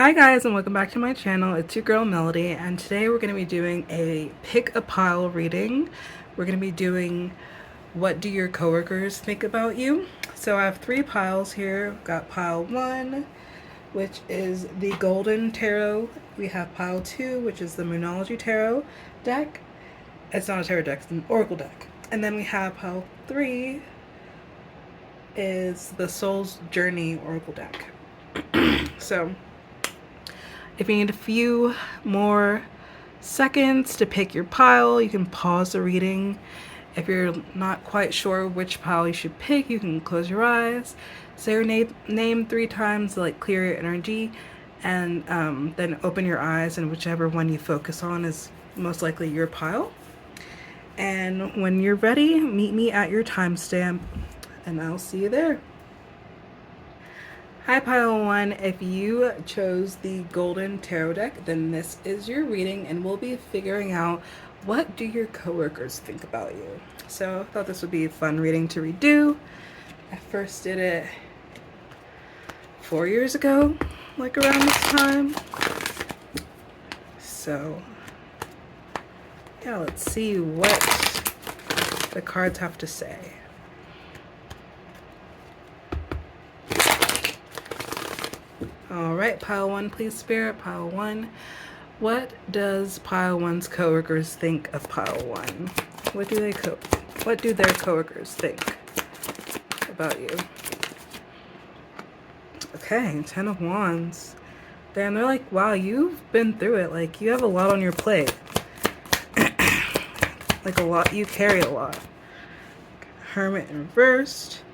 Hi guys, and welcome back to my channel. It's your girl Melody, and today we're going to be doing a pick a pile reading. We're going to be doing what do your coworkers think about you. So I have three piles here. We've got pile 1, which is the Golden Tarot. We have pile 2, which is the Moonology Tarot deck. It's not a tarot deck, it's an oracle deck. And then we have pile 3 is the Soul's Journey oracle deck. So if you need a few more seconds to pick your pile, you can pause the reading. If you're not quite sure which pile you should pick, you can close your eyes, say your name 3 times to clear your energy, and then open your eyes, and whichever one you focus on is most likely your pile. And when you're ready, meet me at your timestamp, and I'll see you there. Hi pile 1, if you chose the Golden Tarot deck, then this is your reading, and we'll be figuring out what do your coworkers think about you. So I thought this would be a fun reading to redo. I first did it 4 years ago, like around this time. So yeah, let's see what the cards have to say. All right, pile 1, please, Spirit. Pile 1. What does pile 1's coworkers think of pile 1? What do their coworkers think about you? Okay, 10 of Wands. Damn, they're like, wow, you've been through it. Like, you have a lot on your plate. Like, a lot. You carry a lot. Hermit in reversed.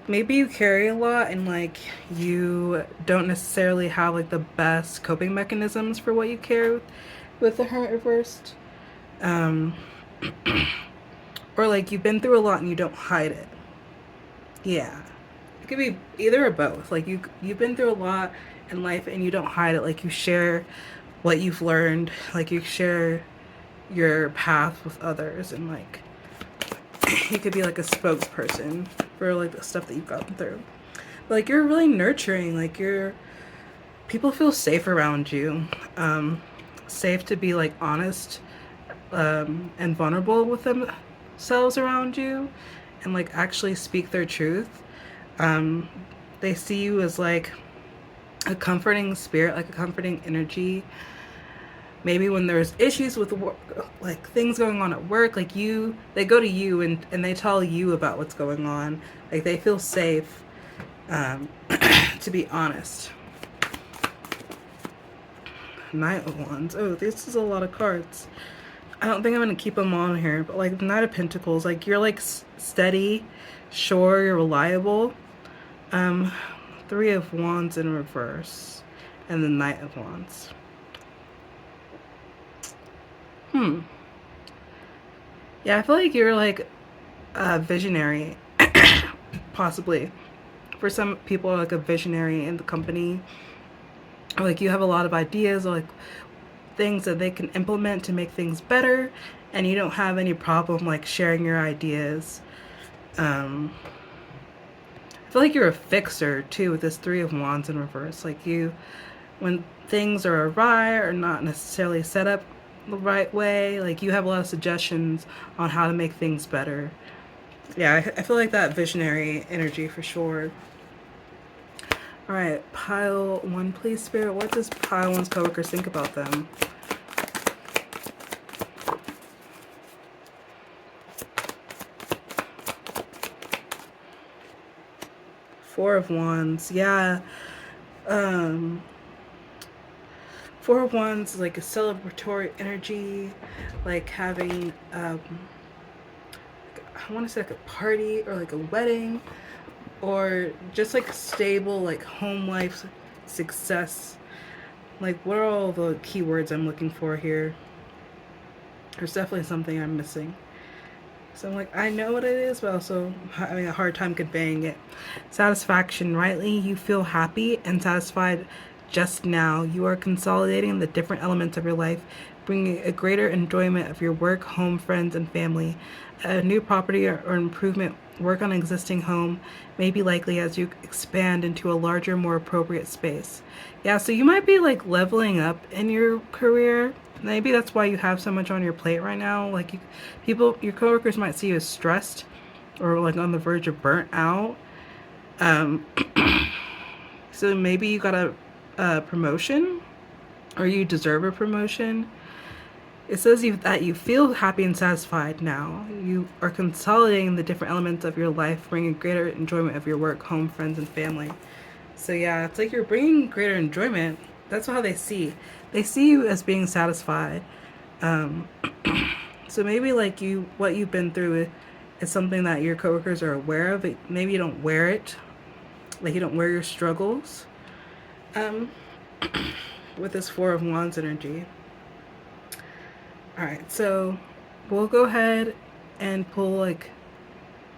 Maybe you carry a lot and you don't necessarily have the best coping mechanisms for what you carry with the Hermit reversed. Or you've been through a lot and you don't hide it. Yeah. It could be either or both. You've been through a lot in life and you don't hide it. You share what you've learned. You share your path with others, and you could be a spokesperson for the stuff that you've gotten through. But you're really nurturing. People feel safe around you. Safe to be honest and vulnerable with themselves around you, and actually speak their truth. They see you as a comforting spirit, a comforting energy. Maybe when there's issues with work, things going on at work, they go to you and they tell you about what's going on. They feel safe to be honest. Knight of Wands. Oh, this is a lot of cards. I don't think I'm going to keep them on here, but Knight of Pentacles, you're steady, sure, you're reliable. 3 of Wands in reverse, and the Knight of Wands. Yeah, I feel you're a visionary, possibly. For some people, a visionary in the company. Or you have a lot of ideas, or things that they can implement to make things better, and you don't have any problem sharing your ideas. I feel you're a fixer too with this 3 of Wands in reverse. When things are awry or not necessarily set up the right way, you have a lot of suggestions on how to make things better. Yeah, I feel that visionary energy for sure. All right, pile 1, please, Spirit. What does pile 1's coworkers think about them? Four of Wands. Yeah. 4 of Wands is a celebratory energy, having I want to say a party or a wedding, or just stable home life success. What are all the keywords I'm looking for here? There's definitely something I'm missing. So I'm I know what it is, but also having a hard time conveying it. Satisfaction. Rightly, you feel happy and satisfied just now. You are consolidating the different elements of your life, bringing a greater enjoyment of your work, home, friends, and family. A new property or improvement Work on existing home may be likely as you expand into a larger, more appropriate space. Yeah, so you might be like leveling up in your career. Maybe that's why you have so much on your plate right now. Like your coworkers might see you as stressed or like on the verge of burnt out. Um, so maybe you got a promotion or you deserve a promotion. It says that you feel happy and satisfied now. You are consolidating the different elements of your life, bringing greater enjoyment of your work, home, friends, and family. So yeah, it's like you're bringing greater enjoyment. That's how they see. They see you as being satisfied. Um, so maybe like what you've been through is something that your coworkers are aware of. Maybe you don't wear it, like you don't wear your struggles. Um, with this Four of Wands energy. All right, so we'll go ahead and pull like,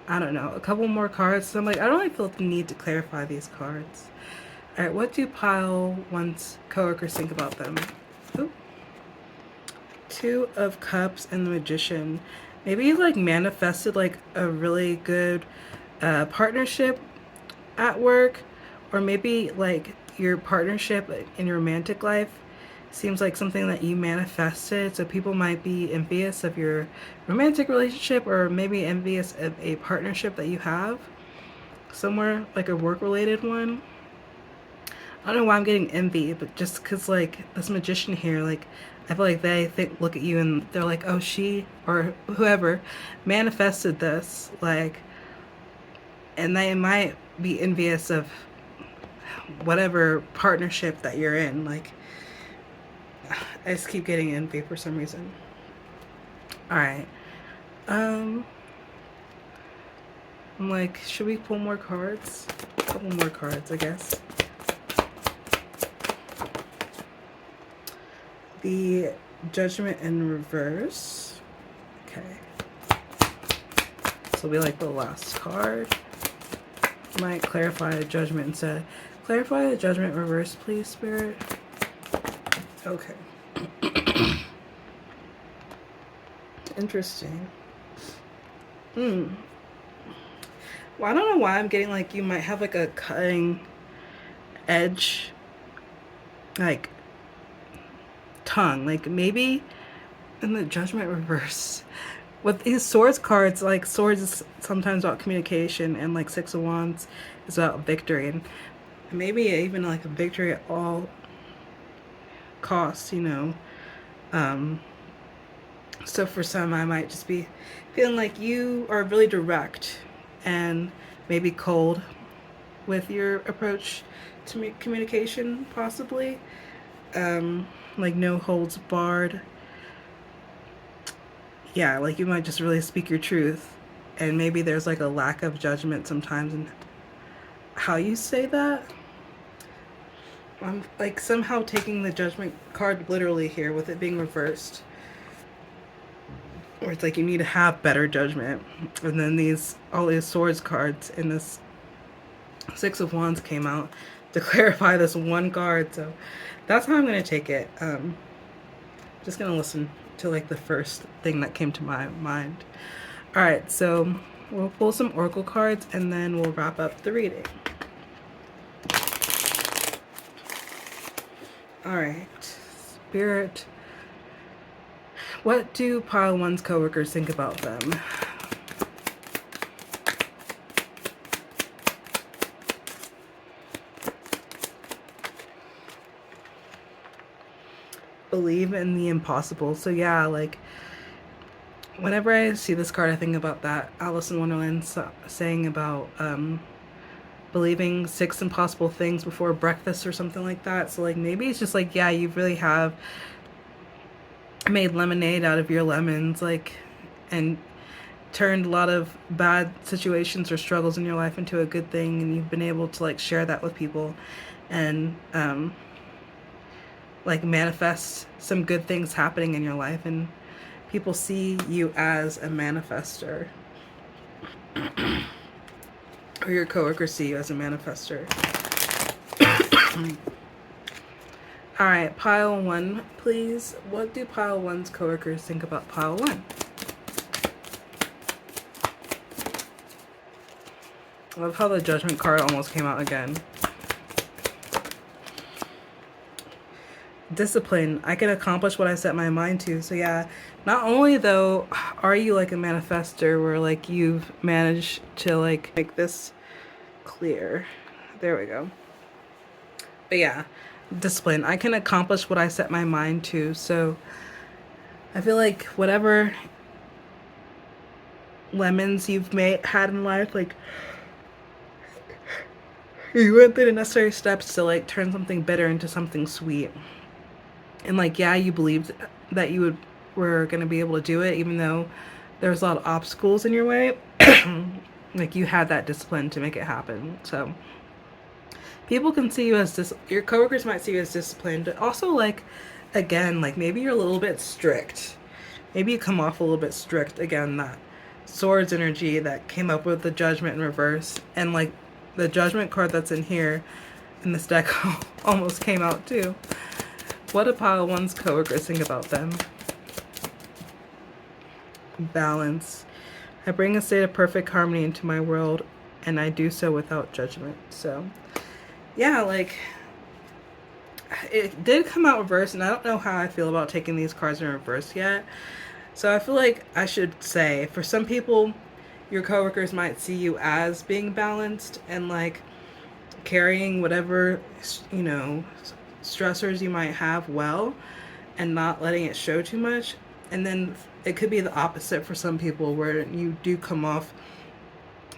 I don't know, a couple more cards. So I'm like, I don't really feel the need to clarify these cards. All right, what do pile one's coworkers think about them? Ooh. Two of Cups and the Magician. Maybe you like manifested like a really good partnership at work, or maybe like your partnership in your romantic life seems like something that you manifested. So people might be envious of your romantic relationship, or maybe envious of a partnership that you have somewhere, like a work related one. I don't know why I'm getting envy, but just because like this Magician here, like I feel like they look at you and they're like, oh, she or whoever manifested this, like, and they might be envious of whatever partnership that you're in. Like, I just keep getting envy for some reason. All right. I'm like, should we pull more cards? A couple more cards, I guess. The Judgment in reverse. Okay. So we like the last card. Might clarify the Judgment instead. Clarify the Judgment reverse, please, Spirit. Okay. Interesting. Well, I don't know why I'm getting like you might have like a cutting edge, like tongue. Like maybe in the Judgment reverse. With these Swords cards, like Swords is sometimes about communication, and like Six of Wands is about victory, and maybe even like a victory at all costs, you know. So for some, I might just be feeling like you are really direct and maybe cold with your approach to communication, possibly. Like no holds barred. Yeah, like you might just really speak your truth, and maybe there's like a lack of judgment sometimes in how you say that. I'm like somehow taking the Judgment card literally here with it being reversed. Or it's like you need to have better judgment. And then all these Swords cards in this Six of Wands came out to clarify this one card. So that's how I'm going to take it. Just going to listen to like the first thing that came to my mind. All right, so we'll pull some Oracle cards and then we'll wrap up the reading. All right, Spirit. What do pile one's coworkers think about them? Believe in the impossible. So yeah, like whenever I see this card, I think about that Alice in Wonderland saying about believing 6 impossible things before breakfast or something like that. So like maybe it's just like, yeah, you really have made lemonade out of your lemons, like, and turned a lot of bad situations or struggles in your life into a good thing, and you've been able to like share that with people and like manifest some good things happening in your life, and people see you as a manifester. Or your coworkers see you as a manifester. All right, pile one, please. What do pile one's coworkers think about pile one? I love how the Judgment card almost came out again. Discipline. I can accomplish what I set my mind to. So yeah, not only though are you like a manifester where like you've managed to like make this clear. There we go. But yeah, discipline. I can accomplish what I set my mind to. So I feel like whatever lemons you've had in life, like you went through the necessary steps to like turn something bitter into something sweet. And like, yeah, you believed that you were going to be able to do it, even though there was a lot of obstacles in your way. Like you had that discipline to make it happen. So people can see you as your coworkers might see you as disciplined, but also like, again, like maybe you're a little bit strict. Maybe you come off a little bit strict. Again, that swords energy that came up with the Judgment in reverse, and like the Judgment card that's in here in this deck almost came out too. What do pile one's coworkers think about them? Balance. I bring a state of perfect harmony into my world, and I do so without judgment. So yeah, like it did come out reverse, and I don't know how I feel about taking these cards in reverse yet. So I feel like I should say, for some people, your coworkers might see you as being balanced and like carrying whatever, you know, stressors you might have well, and not letting it show too much. And then it could be the opposite for some people, where you do come off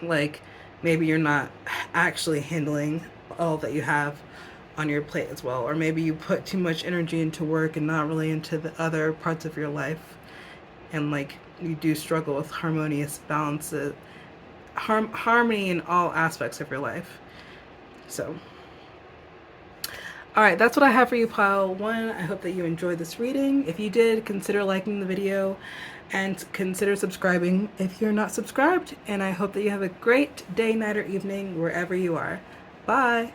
like maybe you're not actually handling all that you have on your plate as well, or maybe you put too much energy into work and not really into the other parts of your life, and like you do struggle with harmonious balance, harmony in all aspects of your life. So all right, that's what I have for you, pile one. I hope that you enjoyed this reading. If you did, consider liking the video and consider subscribing if you're not subscribed. And I hope that you have a great day, night, or evening wherever you are. Bye.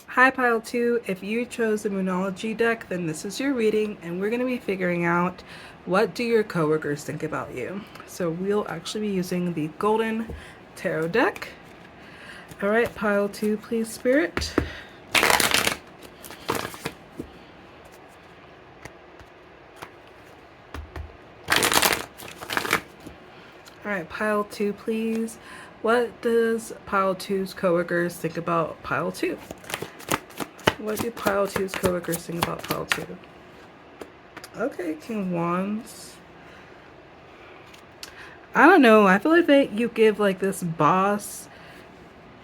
Hi, pile two. If you chose the Moonology deck, then this is your reading, and we're going to be figuring out what do your coworkers think about you. So we'll actually be using the Golden Tarot deck. All right, pile two, please, Spirit. All right, pile two, please. What does pile two's coworkers think about pile two? What do pile two's coworkers think about pile two? Okay, King of Wands. I don't know. I feel like you give like this boss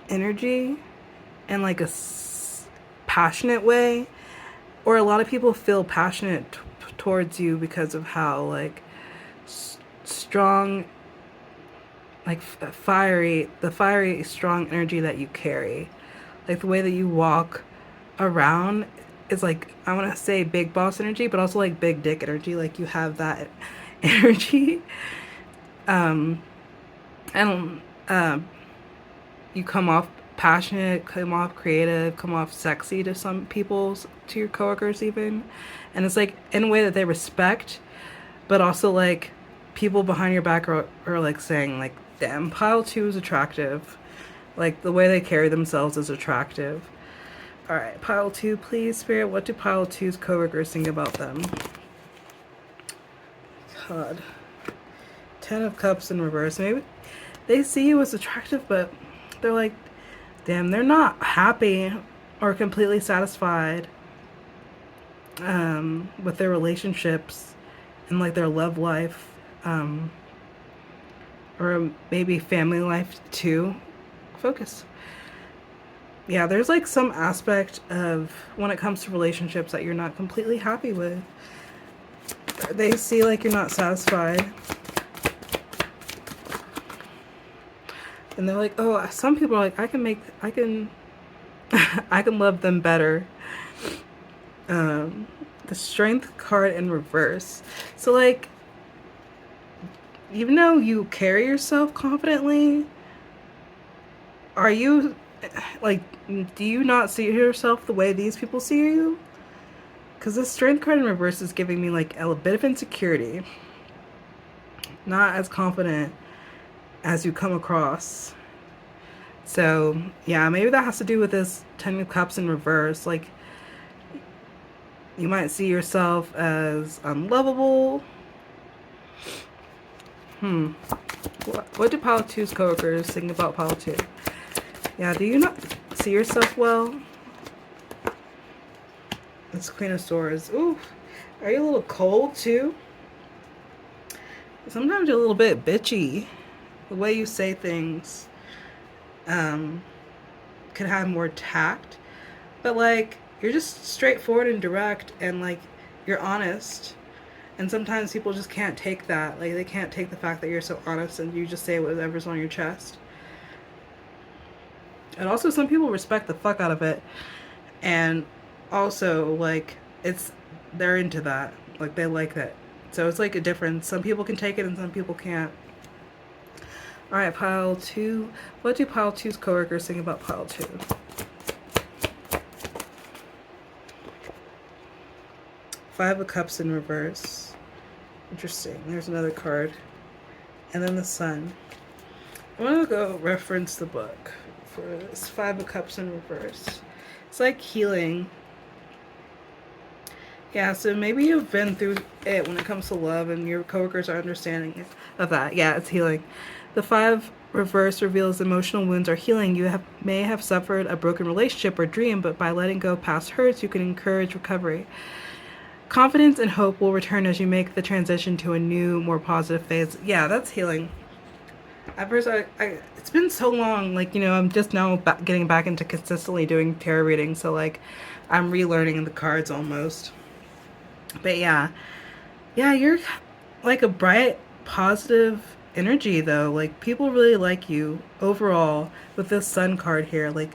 energy in like a passionate way, or a lot of people feel passionate towards you because of how like strong, like the fiery strong energy that you carry. Like the way that you walk around is like, I want to say big boss energy, but also like big dick energy. Like you have that energy. And you come off passionate, come off creative, come off sexy to some people, to your coworkers even. And it's like in a way that they respect, but also like people behind your back are like saying like, damn, pile two is attractive. Like the way they carry themselves is attractive. All right, pile two, please, Spirit. What do pile two's coworkers think about them? God. 10 of Cups in reverse. Maybe they see you as attractive, but they're like, damn, they're not happy or completely satisfied with their relationships and like their love life, or maybe family life too. Focus. Yeah, there's like some aspect of when it comes to relationships that you're not completely happy with. They see like you're not satisfied. And they're like, oh, some people are like, I can I can love them better. The Strength card in reverse. So like, even though you carry yourself confidently, are you like, do you not see yourself the way these people see you? Because the Strength card in reverse is giving me like a bit of insecurity. Not as confident as you come across. So yeah, maybe that has to do with this Ten of Cups in reverse. Like you might see yourself as unlovable. What do Pile Two's coworkers think about Pile Two? Yeah, do you not see yourself well? It's Queen of Swords. Ooh, are you a little cold too? Sometimes you're a little bit bitchy. The way you say things could have more tact, but like you're just straightforward and direct, and like you're honest. And sometimes people just can't take that. Like they can't take the fact that you're so honest and you just say whatever's on your chest. And also some people respect the fuck out of it. And also like they're into that. Like they like that. So it's like a difference. Some people can take it and some people can't. Alright, Pile 2. What do Pile 2's coworkers think about Pile 2? Five of Cups in reverse. Interesting. There's another card. And then the Sun. I'm going to go reference the book for this. Five of Cups in reverse. It's like healing. Yeah, so maybe you've been through it when it comes to love and your coworkers are understanding of that. Yeah, it's healing. The Five reverse reveals emotional wounds are healing. You may have suffered a broken relationship or dream, but by letting go of past hurts, you can encourage recovery. Confidence and hope will return as you make the transition to a new, more positive phase. Yeah, that's healing. At first, it's been so long, like, I'm just now getting back into consistently doing tarot readings, so, like, I'm relearning the cards almost. But, yeah, you're, like, a bright, positive energy, though. Like, people really like you overall with this Sun card here. Like,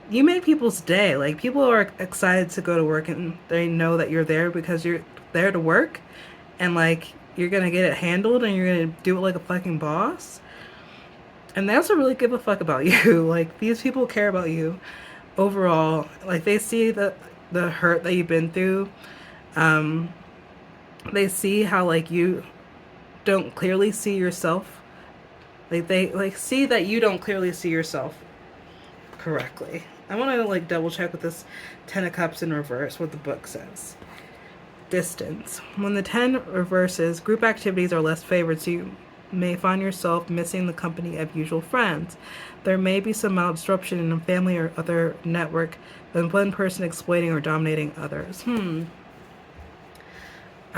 you make people's day. Like, people are excited to go to work and they know that you're there because you're there to work and, like, you're gonna get it handled and you're gonna do it like a fucking boss. And they also really give a fuck about you. Like, these people care about you overall. Like, they see the hurt that you've been through. They see how, like, you don't clearly see yourself. Like, they, like, see that you don't clearly see yourself correctly. I want to, like, double check with this Ten of Cups in reverse what the book says. Distance. When the 10 reverses, group activities are less favored, so you may find yourself missing the company of usual friends. There may be some mild disruption in a family or other network than one person exploiting or dominating others. I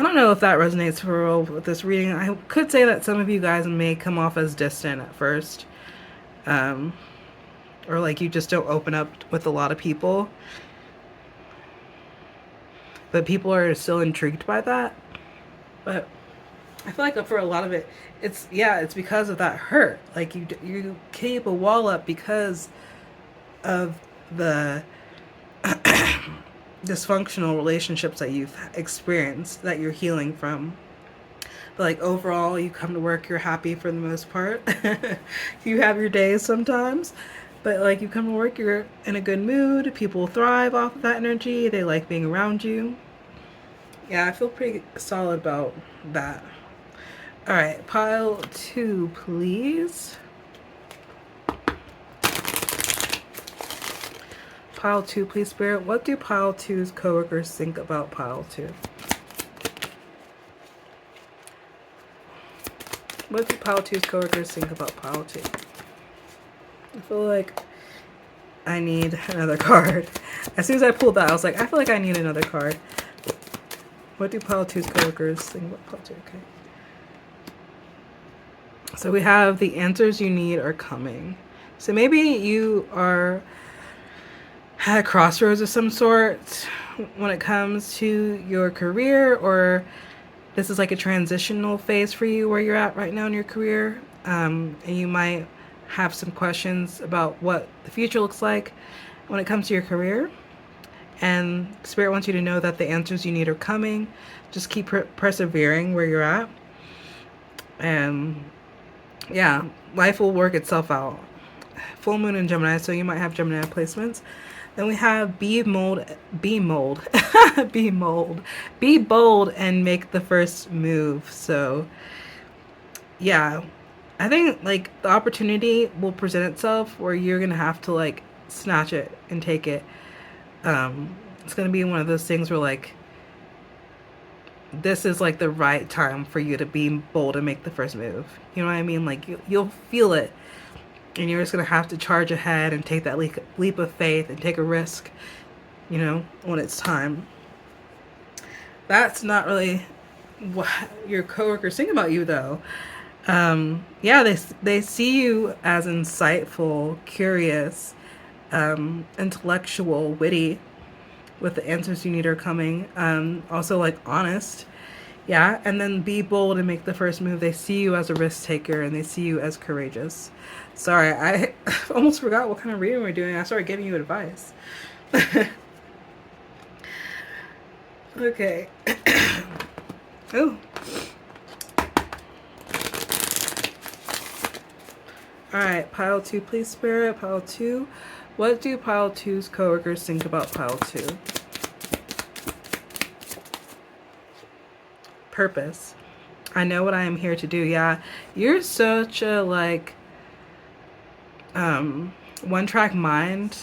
don't know if that resonates for real with this reading. I could say that some of you guys may come off as distant at first. Or like you just don't open up with a lot of people. But people are still intrigued by that. But I feel like for a lot of it, it's because of that hurt. Like you keep a wall up because of the dysfunctional relationships that you've experienced that you're healing from. But like overall, you come to work, you're happy for the most part. You have your days sometimes, but like you come to work, you're in a good mood. People thrive off of that energy. They like being around you. Yeah, I feel pretty solid about that. All right, Pile 2, please. Pile 2, please, Spirit. What do Pile 2's coworkers think about Pile 2? What do Pile 2's coworkers think about Pile 2? I feel like I need another card. As soon as I pulled that, I was like, I feel like I need another card. What do Pile 2's coworkers think about Pile 2? Okay. So we have the answers you need are coming. So maybe you are at a crossroads of some sort when it comes to your career, or this is like a transitional phase for you where you're at right now in your career. And you might have some questions about what the future looks like when it comes to your career. And Spirit wants you to know that the answers you need are coming. Just keep persevering where you're at. And yeah, life will work itself out. Full moon in Gemini, so you might have Gemini placements. Then we have be bold, be bold, and make the first move. So yeah, I think like the opportunity will present itself where you're gonna have to like snatch it and take it. It's gonna be one of those things where like this is like the right time for you to be bold and make the first move. You know what I mean? Like you'll feel it, and you're just gonna have to charge ahead and take that leap of faith and take a risk. You know, when it's time. That's not really what your coworkers think about you, though. Yeah, they see you as insightful, curious, intellectual, witty, with the answers you need are coming. Also, like honest, yeah, and then be bold and make the first move. They see you as a risk taker and they see you as courageous. Sorry, I almost forgot what kind of reading we're doing. I started giving you advice. Okay. Oh. Alright, pile 2, please, Spirit. Pile 2. What do pile 2's coworkers think about pile 2? Purpose. I know what I am here to do. Yeah, you're such a, like, one-track mind.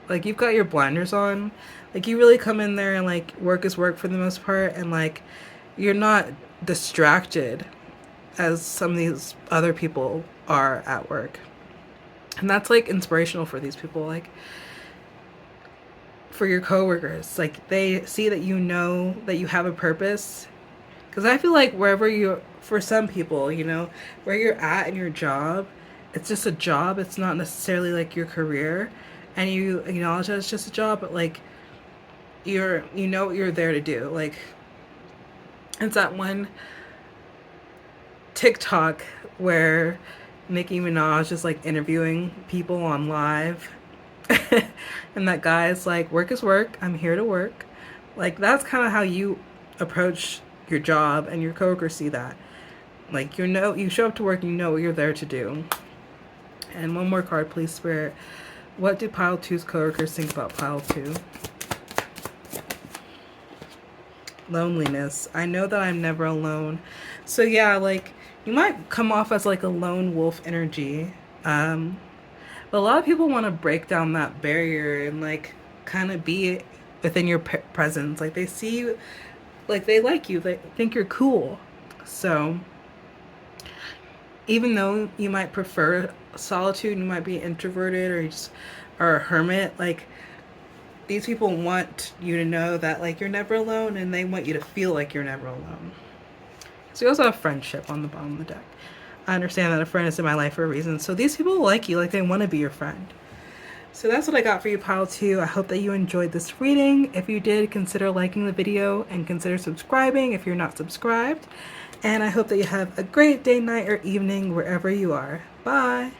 Like, you've got your blinders on. Like, you really come in there and, like, work is work for the most part. And, like, you're not distracted as some of these other people are at work. And that's like inspirational for these people, like for your coworkers. Like they see that you know that you have a purpose. Because I feel like wherever you're, for some people, you know, where you're at in your job, it's just a job. It's not necessarily like your career. And you acknowledge that it's just a job, but like you know what you're there to do. Like it's that one TikTok where Nicki Minaj is like interviewing people on live and that guy is like, work is work, I'm here to work. Like that's kind of how you approach your job, and your coworkers see that. Like you show up to work and you know what you're there to do. And one more card, please, Spirit. What do pile 2's coworkers think about pile 2? Loneliness. I know that I'm never alone. So yeah, like you might come off as like a lone wolf energy. But a lot of people want to break down that barrier and like kind of be within your presence. Like they see you, like they like you, they think you're cool. So even though you might prefer solitude, you might be introverted or you just are a hermit, like these people want you to know that like you're never alone, and they want you to feel like you're never alone. So you also have friendship on the bottom of the deck. I understand that a friend is in my life for a reason. So these people like you, like they want to be your friend. So that's what I got for you, pile 2. I hope that you enjoyed this reading. If you did, consider liking the video and consider subscribing if you're not subscribed. And I hope that you have a great day, night, or evening wherever you are. Bye.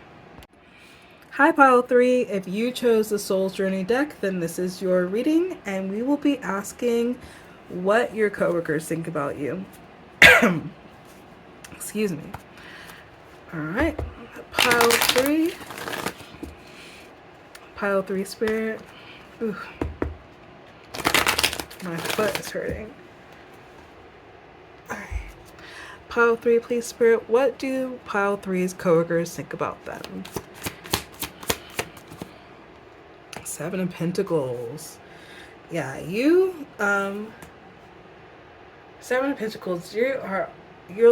Hi, pile 3. If you chose the Soul's Journey deck, then this is your reading, and we will be asking what your coworkers think about you. Excuse me. All right, pile 3. Pile 3, Spirit. Ooh, my foot is hurting. All right, pile 3, please, Spirit. What do pile 3's coworkers think about them? 7 of Pentacles. Yeah, you 7 of Pentacles, you're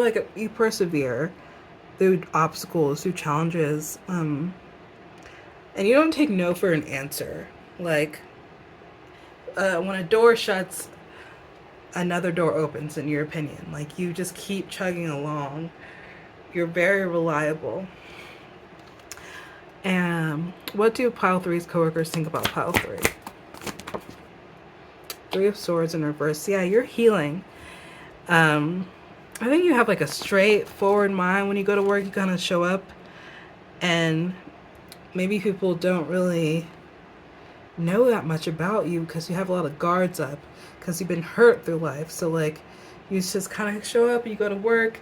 like you persevere through obstacles, through challenges, and you don't take no for an answer. Like when a door shuts, another door opens, in your opinion. Like you just keep chugging along. You're very reliable. And what do pile 3's coworkers think about pile 3? 3 of Swords in reverse. Yeah, you're healing. I think you have like a straightforward mind. When you go to work, you kind of show up, and maybe people don't really know that much about you because you have a lot of guards up because you've been hurt through life. So like you just kind of show up, you go to work,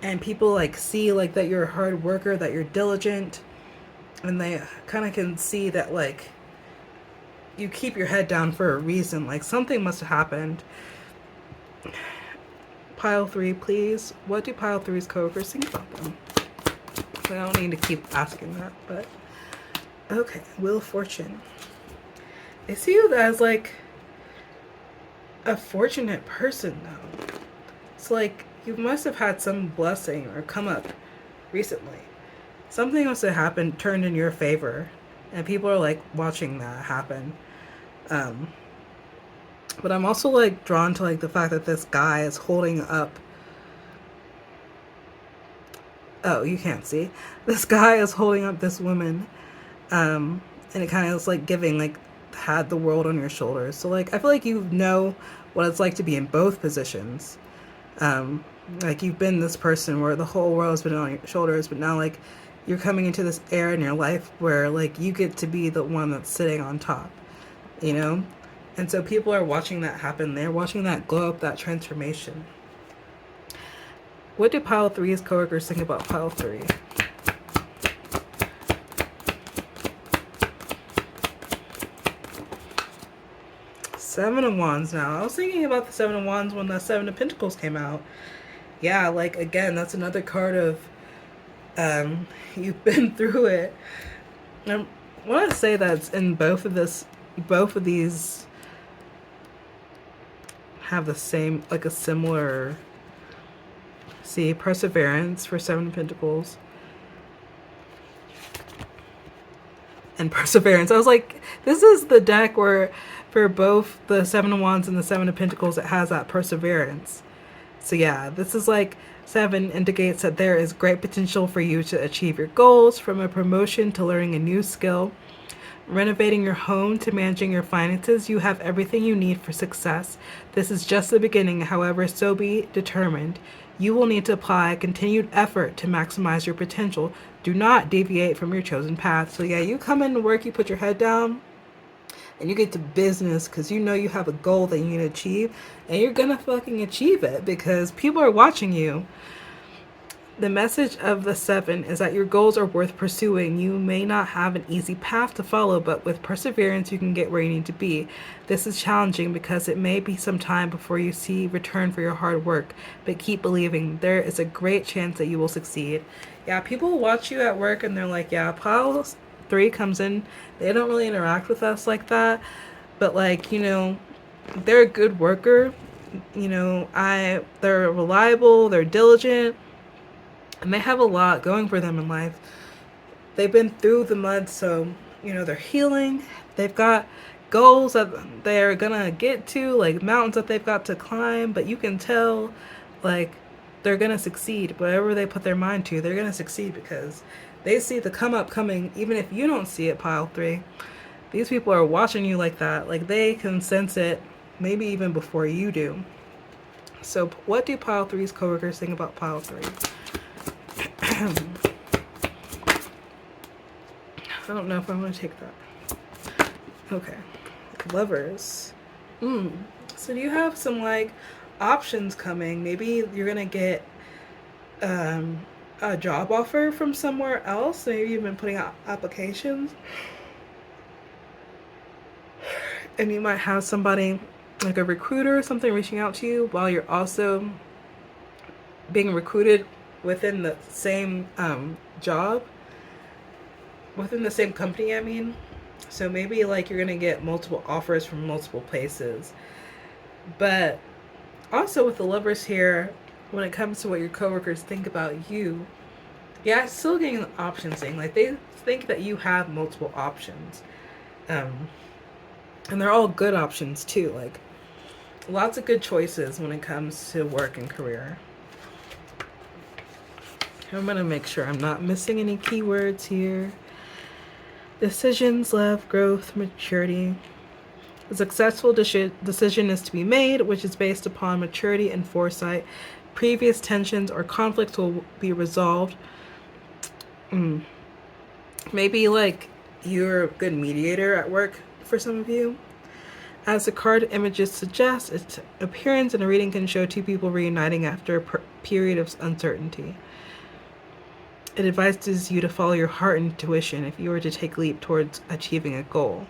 and people like see like that you're a hard worker, that you're diligent, and they kind of can see that like you keep your head down for a reason. Like something must have happened. Pile 3, please. What do pile 3's coworkers think about them? I don't need to keep asking that, but okay. Wheel of Fortune. I see you as like a fortunate person though. It's like you must have had some blessing or come up recently. Something must have happened, turned in your favor, and people are like watching that happen. Um, but I'm also like drawn to like the fact that this guy is holding up. Oh, you can't see. This guy is holding up this woman, and it kind of is like giving like had the world on your shoulders. So like I feel like you know what it's like to be in both positions. Um, like you've been this person where the whole world has been on your shoulders, but now like you're coming into this era in your life where like you get to be the one that's sitting on top, you know? And so people are watching that happen. They're watching that glow up, that transformation. What do pile three's coworkers think about pile three? Seven of Wands now. I was thinking about the Seven of Wands when the Seven of Pentacles came out. Yeah, like again, that's another card of you've been through it. I want to say that's in both of these have the same, like a similar, see, perseverance for Seven of Pentacles. And perseverance. I was like, this is the deck where for both the Seven of Wands and the Seven of Pentacles, it has that perseverance. So yeah, this is like seven indicates that there is great potential for you to achieve your goals, from a promotion to learning a new skill, renovating your home to managing your finances. You have everything you need for success. This is just the beginning, however, so be determined. You will need to apply continued effort to maximize your potential. Do not deviate from your chosen path. So yeah, you come into work, you put your head down, and you get to business because you know you have a goal that you need to achieve, and you're gonna fucking achieve it because people are watching you. The message of the seven is that your goals are worth pursuing. You may not have an easy path to follow, but with perseverance, you can get where you need to be. This is challenging because it may be some time before you see return for your hard work, but keep believing. There is a great chance that you will succeed. Yeah, people watch you at work and they're like, yeah, pile three comes in. They don't really interact with us like that, but like, you know, they're a good worker. You know, they're reliable, they're diligent, and they have a lot going for them in life. They've been through the mud, so, you know, they're healing. They've got goals that they're gonna get to, like mountains that they've got to climb, but you can tell, like, they're gonna succeed. Whatever they put their mind to, they're gonna succeed because they see the come up coming, even if you don't see it, pile three. These people are watching you like that. Like, they can sense it, maybe even before you do. So what do pile three's coworkers think about pile three? I don't know if I'm going to take that. Okay. Lovers. So do you have some, like, options coming? Maybe you're going to get a job offer from somewhere else. Maybe you've been putting out applications. And you might have somebody, like a recruiter or something, reaching out to you while you're also being recruited within the same job, within the same company, I mean. So maybe like you're gonna get multiple offers from multiple places. But also with the lovers here, when it comes to what your coworkers think about you, yeah, it's still getting the options thing. Like, they think that you have multiple options. And they're all good options too. Like, lots of good choices when it comes to work and career. I'm going to make sure I'm not missing any keywords here. Decisions, love, growth, maturity. A successful decision is to be made, which is based upon maturity and foresight. Previous tensions or conflicts will be resolved. Maybe like you're a good mediator at work for some of you. As the card images suggest, its appearance in a reading can show two people reuniting after a period of uncertainty. It advises you to follow your heart and intuition if you were to take a leap towards achieving a goal.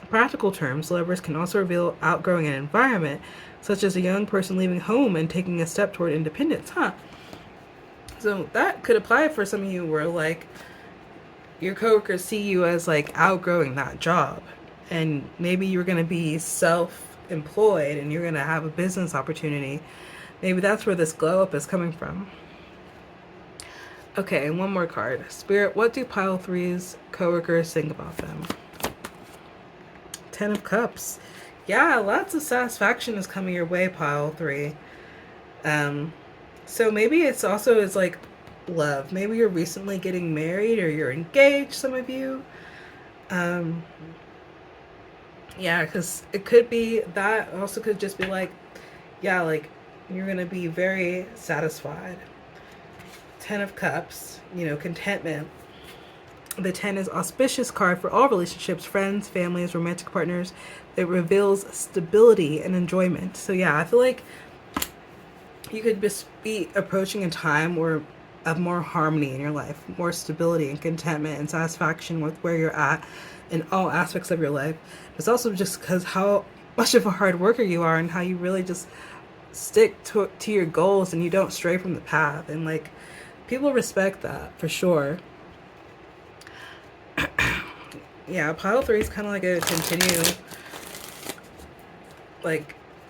In practical terms, lovers can also reveal outgrowing an environment, such as a young person leaving home and taking a step toward independence. So that could apply for some of you where like your coworkers see you as like outgrowing that job, and maybe you're going to be self-employed and you're going to have a business opportunity. Maybe that's where this glow up is coming from. Okay, and one more card. Spirit, what do pile three's coworkers think about them? 10 of Cups. Yeah, lots of satisfaction is coming your way, pile three. So maybe it's also is like love. Maybe you're recently getting married or you're engaged, some of you. Yeah, because it could be that. Also could just be like, yeah, like you're going to be very satisfied. 10 of Cups, you know, contentment. The 10 is auspicious card for all relationships, friends, families, romantic partners. It reveals stability and enjoyment. So yeah, I feel like you could just be approaching a time where of more harmony in your life, more stability and contentment and satisfaction with where you're at in all aspects of your life. It's also just because how much of a hard worker you are and how you really just stick to your goals and you don't stray from the path. And like, people respect that for sure. Yeah, pile three is kind of like a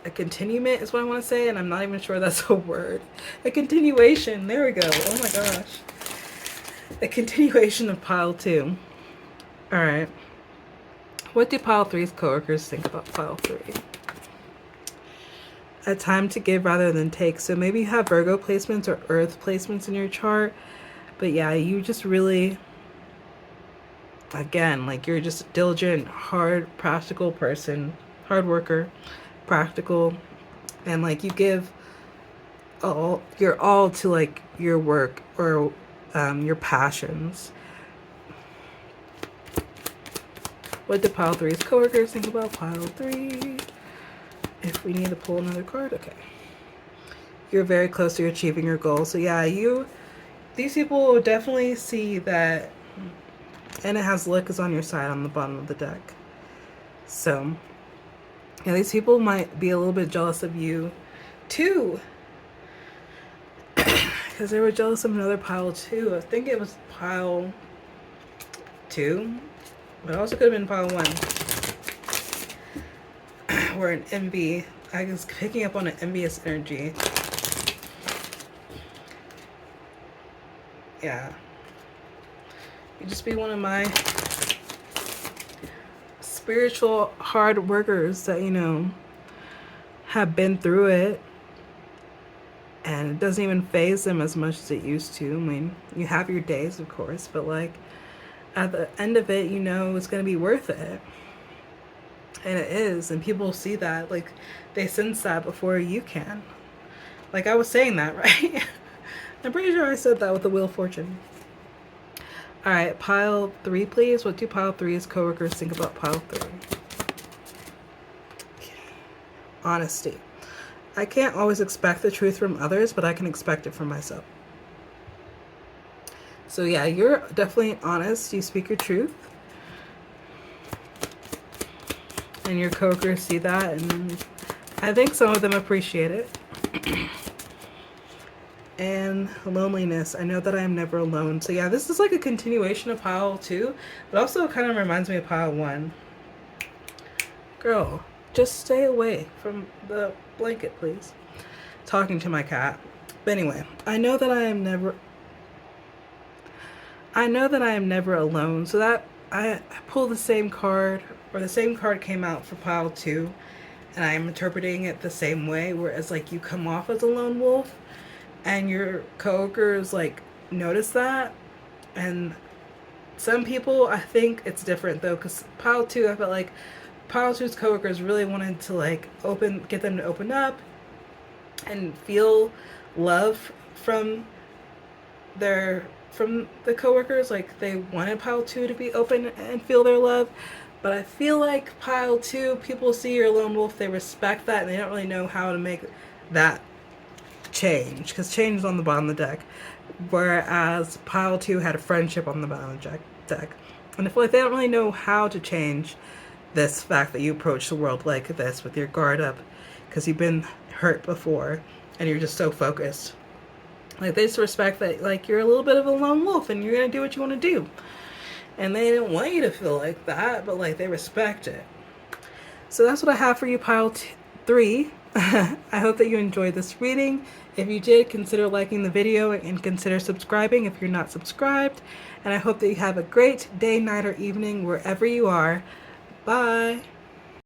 continuement is what I want to say, and I'm not even sure that's a word. A continuation. There we go. Oh my gosh. A continuation of pile two. All right. What do pile three's coworkers think about pile three? A time to give rather than take. So maybe you have Virgo placements or Earth placements in your chart, but yeah, you just really, again, like you're just a diligent, hard, practical person, hard worker, practical, and like you give your all to like your work or your passions. What do pile three's coworkers think about pile three? If we need to pull another card, okay. You're very close to achieving your goal. So yeah, these people will definitely see that, and it has luck is on your side on the bottom of the deck. So yeah, these people might be a little bit jealous of you too, because they were jealous of another pile two. I think it was pile two, but it also could have been pile one. Or an envy. I was picking up on an envious energy. Yeah. You just be one of my spiritual hard workers that, you know, have been through it. And it doesn't even faze them as much as it used to. I mean, you have your days, of course, but like at the end of it, you know it's going to be worth it. And it is, and people see that, like they sense that before you can. Like I was saying that, right? I'm pretty sure I said that with the Wheel of Fortune. All right, pile three, please. What do pile three's coworkers think about pile three? Honesty. I can't always expect the truth from others, but I can expect it from myself. So yeah, you're definitely honest. You speak your truth. And your coworkers see that, and I think some of them appreciate it. And loneliness. I know that I am never alone. So yeah, this is like a continuation of pile two, but also kind of reminds me of pile one. Girl, just stay away from the blanket, please. Talking to my cat. But anyway, I know that I am never alone. So that I pulled the same card, or the same card came out for pile two, and I'm interpreting it the same way, whereas like you come off as a lone wolf and your coworkers like notice that. And some people, I think it's different though, because pile two, I felt like pile two's coworkers really wanted to like get them to open up and feel love from the coworkers. Like they wanted pile two to be open and feel their love. But I feel like pile two, people see you're a lone wolf, they respect that, and they don't really know how to make that change, because change is on the bottom of the deck, whereas pile two had a friendship on the bottom of the deck. And I feel like they don't really know how to change this fact that you approach the world like this with your guard up, because you've been hurt before and you're just so focused Like they just respect that like you're a little bit of a lone wolf and you're gonna do what you want to do. And they didn't want you to feel like that, but like they respect it. So that's what I have for you, pile 3. I hope that you enjoyed this reading. If you did, consider liking the video and consider subscribing if you're not subscribed. And I hope that you have a great day, night, or evening wherever you are. Bye.